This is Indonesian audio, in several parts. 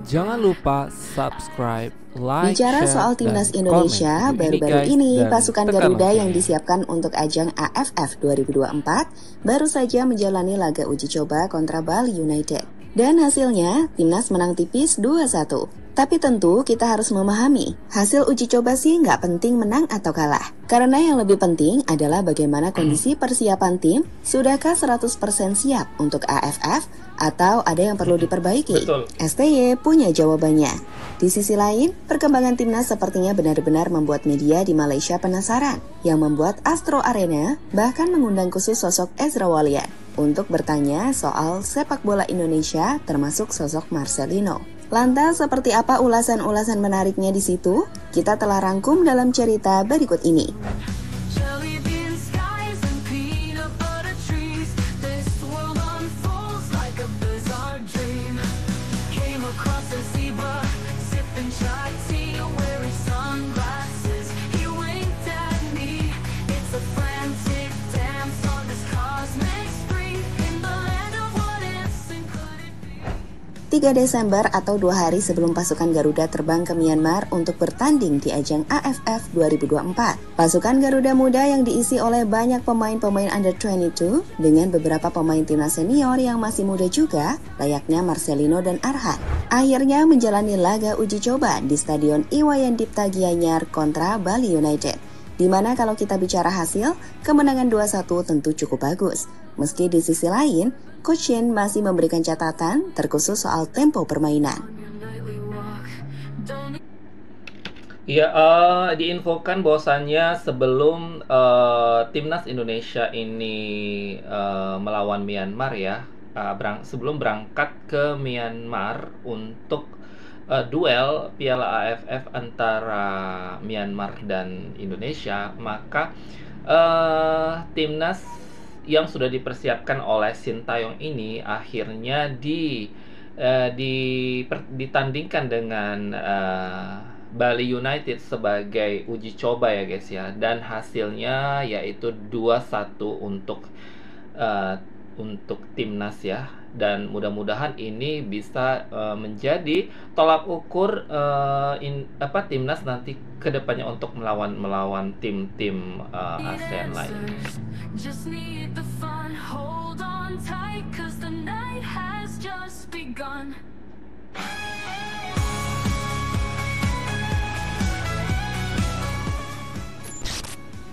Jangan lupa subscribe, like, Bicara share, soal dan timnas Indonesia, komen baru-baru guys, ini dan pasukan tekan Garuda yang loncengnya. disiapkan untuk ajang AFF 2024 baru saja menjalani laga uji coba kontra Bali United. Dan hasilnya, timnas menang tipis 2-1. Tapi tentu kita harus memahami, hasil uji coba sih nggak penting menang atau kalah. Karena yang lebih penting adalah bagaimana kondisi persiapan tim, sudahkah 100% siap untuk AFF atau ada yang perlu diperbaiki? Betul. STY punya jawabannya. Di sisi lain, perkembangan timnas sepertinya benar-benar membuat media di Malaysia penasaran, yang membuat Astro Arena bahkan mengundang khusus sosok Ezra Walian untuk bertanya soal sepak bola Indonesia termasuk sosok Marcelino. Lantas seperti apa ulasan-ulasan menariknya di situ? Kita telah rangkum dalam cerita berikut ini. (3 Desember atau 2 hari sebelum pasukan Garuda terbang ke Myanmar untuk bertanding di ajang AFF 2024. Pasukan Garuda Muda yang diisi oleh banyak pemain-pemain under 22 dengan beberapa pemain timnas senior yang masih muda juga, layaknya Marcelino dan Arhan, akhirnya menjalani laga uji coba di Stadion Iwayan Dipta Gianyar kontra Bali United. Di mana kalau kita bicara hasil, kemenangan 2-1 tentu cukup bagus. Meski di sisi lain, Coach Shin masih memberikan catatan terkhusus soal tempo permainan. Ya, diinfokan bahwasannya sebelum timnas Indonesia ini melawan Myanmar ya, sebelum berangkat ke Myanmar untuk duel Piala AFF antara Myanmar dan Indonesia, maka timnas yang sudah dipersiapkan oleh Sintayong ini akhirnya ditandingkan dengan Bali United sebagai uji coba ya guys ya, dan hasilnya yaitu 2-1 untuk timnas ya, dan mudah-mudahan ini bisa menjadi tolak ukur timnas nanti kedepannya untuk melawan tim-tim ASEAN lain. Just need the fun, hold on tight, 'cause the night has just begun.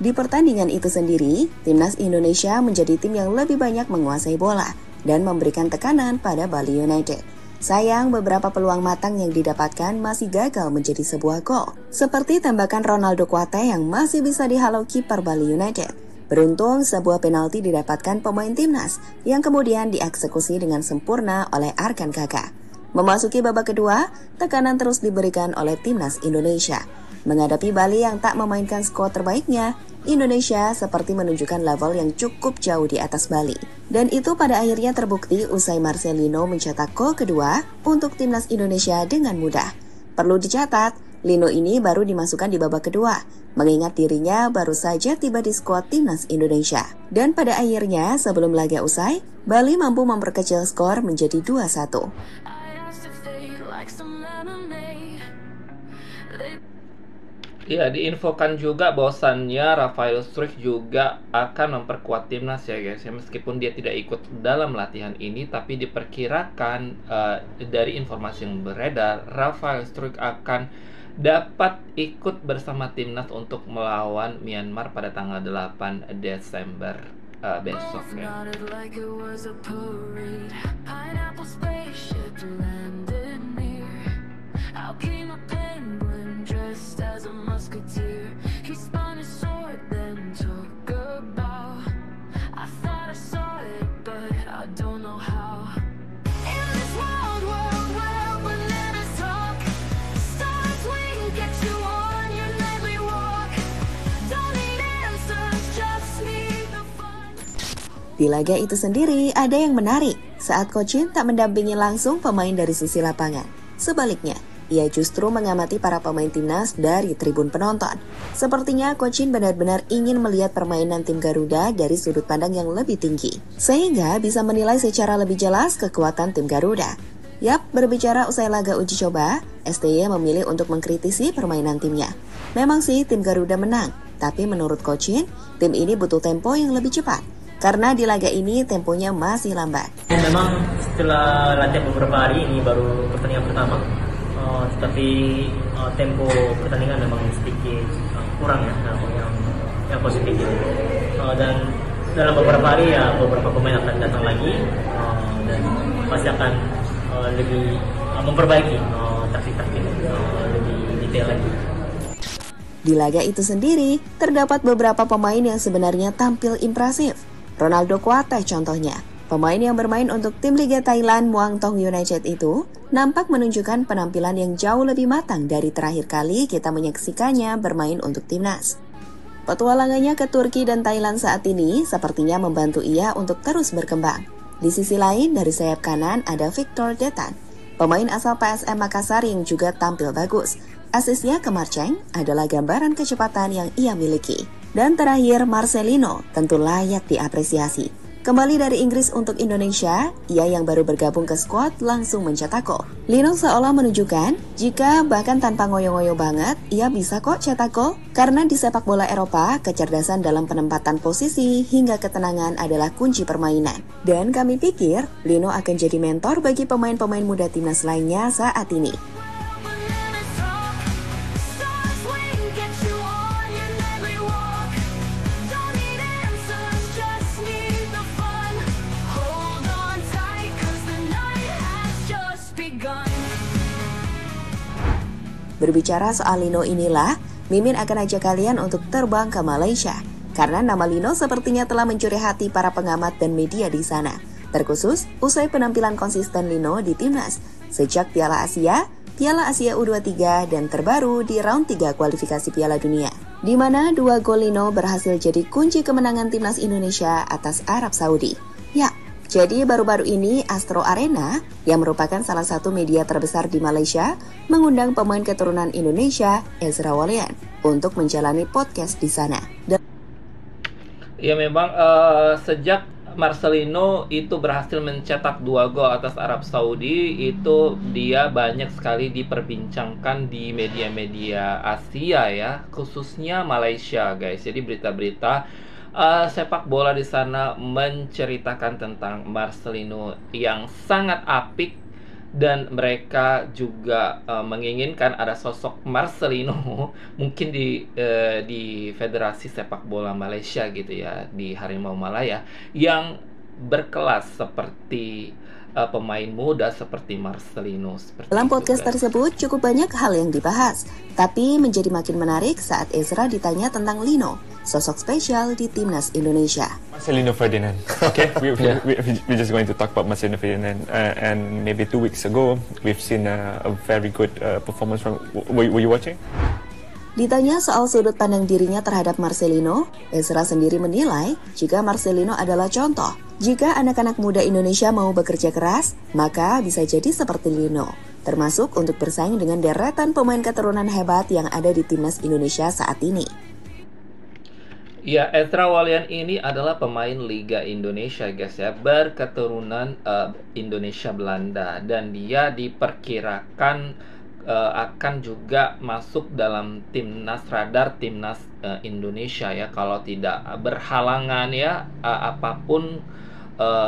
Di pertandingan itu sendiri, timnas Indonesia menjadi tim yang lebih banyak menguasai bola dan memberikan tekanan pada Bali United. Sayang, beberapa peluang matang yang didapatkan masih gagal menjadi sebuah gol, seperti tembakan Ronaldo Kuate yang masih bisa dihalau kiper Bali United. Beruntung, sebuah penalti didapatkan pemain timnas yang kemudian dieksekusi dengan sempurna oleh Arkan Kakak. Memasuki babak kedua, tekanan terus diberikan oleh timnas Indonesia. Menghadapi Bali yang tak memainkan skuad terbaiknya, Indonesia seperti menunjukkan level yang cukup jauh di atas Bali. Dan itu pada akhirnya terbukti usai Marcelino mencetak gol kedua untuk timnas Indonesia dengan mudah. Perlu dicatat, Lino ini baru dimasukkan di babak kedua, mengingat dirinya baru saja tiba di skuad timnas Indonesia. Dan pada akhirnya, sebelum laga usai, Bali mampu memperkecil skor menjadi 2-1. Ya, diinfokan juga bahwasannya Rafael Struijk juga akan memperkuat timnas ya guys ya, meskipun dia tidak ikut dalam latihan ini, tapi diperkirakan dari informasi yang beredar, Rafael Struijk akan dapat ikut bersama timnas untuk melawan Myanmar pada tanggal 8 Desember besok ya. Di laga itu sendiri ada yang menarik saat Coach Shin tak mendampingi langsung pemain dari sisi lapangan. Sebaliknya, ia justru mengamati para pemain timnas dari tribun penonton. Sepertinya Coach Shin benar-benar ingin melihat permainan tim Garuda dari sudut pandang yang lebih tinggi, sehingga bisa menilai secara lebih jelas kekuatan tim Garuda. Yap, berbicara usai laga uji coba, STY memilih untuk mengkritisi permainan timnya. Memang sih tim Garuda menang, tapi menurut Coach Shin, tim ini butuh tempo yang lebih cepat. Karena di laga ini temponya masih lambat. Memang setelah latihan beberapa hari ini baru pertandingan pertama, tetapi tempo pertandingan memang sedikit kurang ya, yang positif gitu. Dan dalam beberapa hari ya beberapa pemain akan datang lagi dan pasti akan lebih memperbaiki taktik-taktik lebih detail lagi. Di laga itu sendiri, terdapat beberapa pemain yang sebenarnya tampil impresif. Ronaldo Kuateh contohnya, pemain yang bermain untuk tim Liga Thailand Muang Thong United itu nampak menunjukkan penampilan yang jauh lebih matang dari terakhir kali kita menyaksikannya bermain untuk timnas. Petualangannya ke Turki dan Thailand saat ini sepertinya membantu ia untuk terus berkembang. Di sisi lain, dari sayap kanan ada Victor Detan, pemain asal PSM Makassar yang juga tampil bagus. Asisnya ke Marcheng adalah gambaran kecepatan yang ia miliki. Dan terakhir, Marcelino tentu layak diapresiasi. Kembali dari Inggris untuk Indonesia, ia yang baru bergabung ke skuad langsung mencetak gol. Lino seolah menunjukkan jika bahkan tanpa ngoyo-ngoyo banget, ia bisa kok cetak gol. Karena di sepak bola Eropa, kecerdasan dalam penempatan posisi hingga ketenangan adalah kunci permainan. Dan kami pikir, Lino akan jadi mentor bagi pemain-pemain muda timnas lainnya saat ini. Berbicara soal Lino inilah, Mimin akan ajak kalian untuk terbang ke Malaysia. Karena nama Lino sepertinya telah mencuri hati para pengamat dan media di sana. Terkhusus, usai penampilan konsisten Lino di timnas. Sejak Piala Asia U23 dan terbaru di round 3 kualifikasi Piala Dunia. Di mana 2 gol Lino berhasil jadi kunci kemenangan timnas Indonesia atas Arab Saudi. Ya, jadi baru-baru ini Astro Arena, yang merupakan salah satu media terbesar di Malaysia, mengundang pemain keturunan Indonesia, Ezra Walian, untuk menjalani podcast di sana. Ya memang sejak Marcelino itu berhasil mencetak 2 gol atas Arab Saudi, itu dia banyak sekali diperbincangkan di media-media Asia ya, khususnya Malaysia guys. Jadi berita-berita sepak bola di sana menceritakan tentang Marcelino yang sangat apik, dan mereka juga menginginkan ada sosok Marcelino mungkin di Federasi Sepak Bola Malaysia gitu ya, di Harimau Malaya, yang berkelas seperti pemain muda seperti Marcelino. Dalam podcast tersebut cukup banyak hal yang dibahas, tapi menjadi makin menarik saat Ezra ditanya tentang Lino, sosok spesial di timnas Indonesia. Marcelino Ferdinand. Okay, we're just going to talk about Marcelino Ferdinand. And maybe 2 weeks ago, we've seen a very good performance from. Were you watching? Ditanya soal sudut pandang dirinya terhadap Marcelino, Ezra sendiri menilai jika Marcelino adalah contoh. Jika anak-anak muda Indonesia mau bekerja keras, maka bisa jadi seperti Lino, termasuk untuk bersaing dengan deretan pemain keturunan hebat yang ada di timnas Indonesia saat ini. Ya, Ezra Walian ini adalah pemain Liga Indonesia guys ya, berketurunan Indonesia Belanda, dan dia diperkirakan akan juga masuk dalam radar timnas Indonesia ya, kalau tidak berhalangan ya, apapun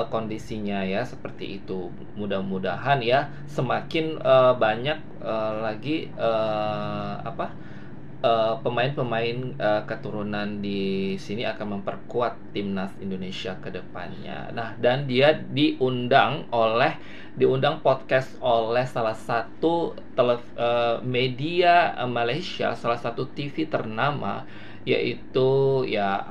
kondisinya ya, seperti itu. Mudah-mudahan ya semakin banyak lagi pemain-pemain keturunan di sini akan memperkuat timnas Indonesia ke depannya. Nah, dan dia diundang podcast oleh salah satu media Malaysia, salah satu TV ternama, yaitu ya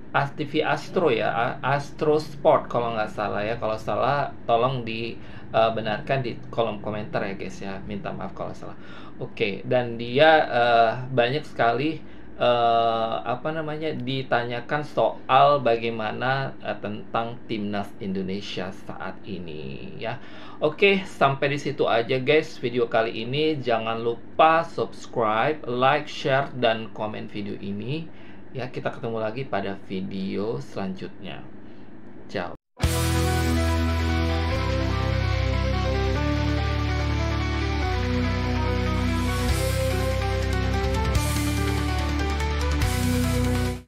TV Astro ya, Astro Sport kalau nggak salah ya. Kalau salah tolong dibenarkan di kolom komentar ya guys ya, minta maaf kalau salah. Oke, dan dia banyak sekali ditanyakan soal bagaimana tentang timnas Indonesia saat ini ya. Oke, sampai di situ aja guys video kali ini. Jangan lupa subscribe, like, share, dan komen video ini ya. Kita ketemu lagi pada video selanjutnya. Ciao.